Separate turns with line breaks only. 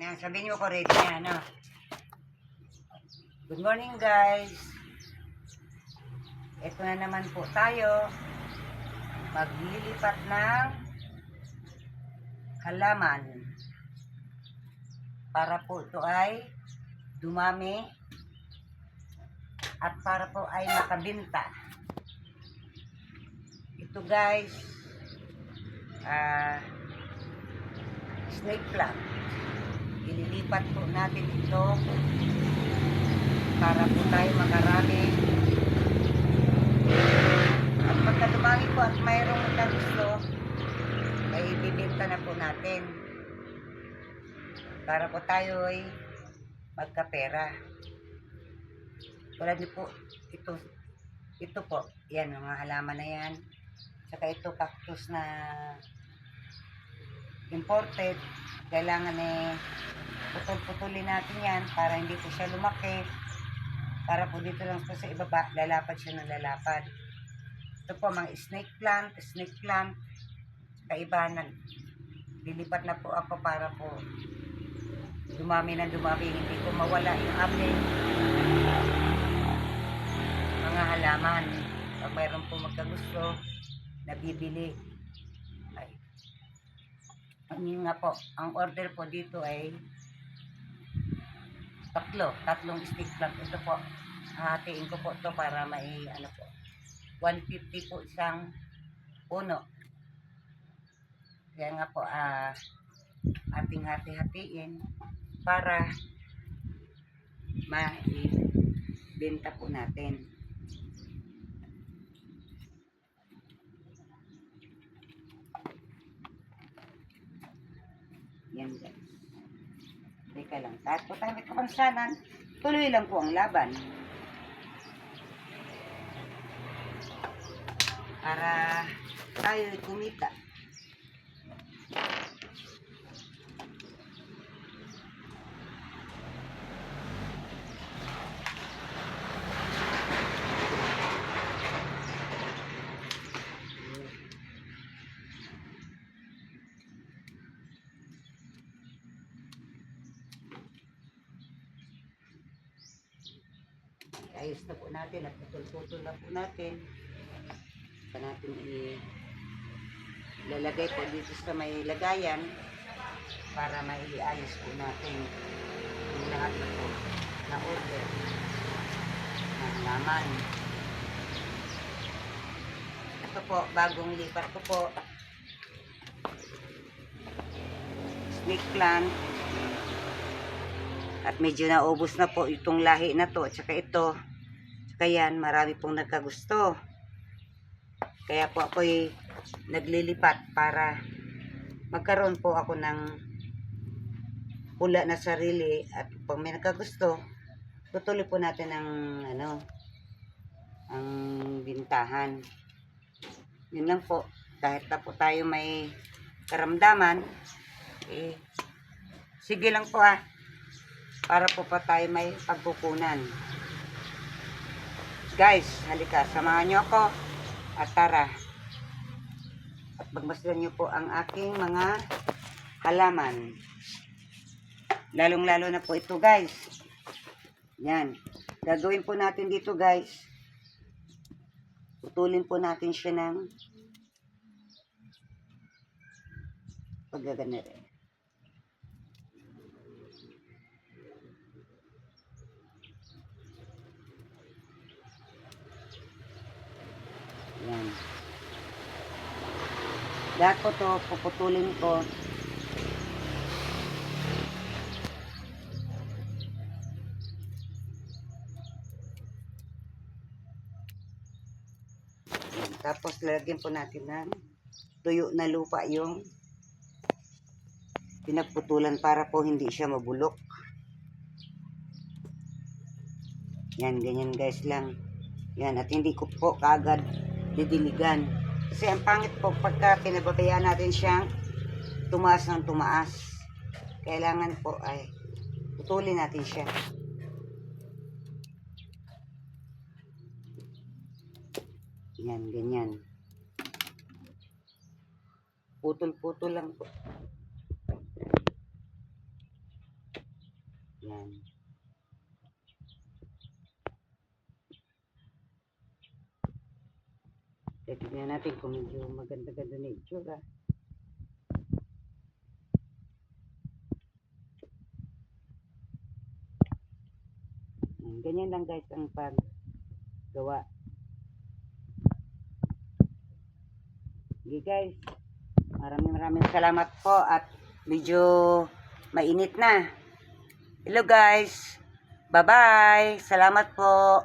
Yan, sabihin mo ko ready na, no? Good morning, guys. Ito na naman po tayo. Maglilipat ng halaman. Para po ito ay dumami at para po ay makabinta. Ito, guys, snake plant. Ililipat po natin ito para po tayo makarami. At pagka dumami po at mayroong na gusto, ay ibibenta na po natin para po tayo ay magkapera. Tulad niyo po, ito po, yan, mga halaman na yan. Saka ito, cactus na imported. Kailangan putol-putulin natin yan para hindi po siya lumaki. Para po dito lang po sa ibaba, lalapad siya ng lalapad. Ito po, mga snake plant. Kaiba, lilipat na po ako para po dumami na dumami. Hindi ko mawala yung aking mga halaman. Pag mayroon po magkagusto, nabibili. Ay. Nga po, ang order po dito ay tatlong stick plant. Ito po, hatiin ko po ito para may 150 po isang puno. Kaya nga po, ating hati-hatiin para maibenta po natin. Yan, guys. Teka lang. Kahit po tayo may kapansanan, tuloy lang po ang laban. Para tayo kumita. Ayos na po natin at putol-putol na po natin. Ito natin ilalagay po dito sa may lagayan para maiayos po natin yung lahat na po na order ng laman. Ito po, bagong lipat ko po. Snake plant. At medyo naubos na po itong lahi na to. At saka ito. Saka yan, marami pong nagkagusto. Kaya po ako'y naglilipat para magkaroon po ako ng pula na sarili. At pag may nagkagusto, tutuloy po natin ang ang bintahan. Yun lang po. Kahit na po tayo may karamdaman, sige lang po para po pa tayo may pagkukunan. Guys, halika, samahan nyo ako at tara. At magmasdan nyo po ang aking mga halaman. Lalong-lalo na po ito, guys. Yan. Gagawin po natin dito, guys. Putulin po natin siya ng paggagana rin. Yan. Lahat po to puputulin ko. Yan. Tapos lalagyan po natin ng tuyo na lupa yung pinagputulan para po hindi siya mabulok. Yan, ganyan guys lang. Yan, at hindi ko po kaagad didiligan. Kasi ang pangit po pagka pinababayaan natin siyang tumaas ng tumaas. Kailangan po ay putulin natin siya. Yan, ganyan. Putol-putol lang po. Yan. Tignan natin kung medyo maganda-ganda na itsura. Ganyan lang guys ang paggawa. Okay guys, maraming salamat po at medyo mainit na. Hello guys, bye bye, salamat po.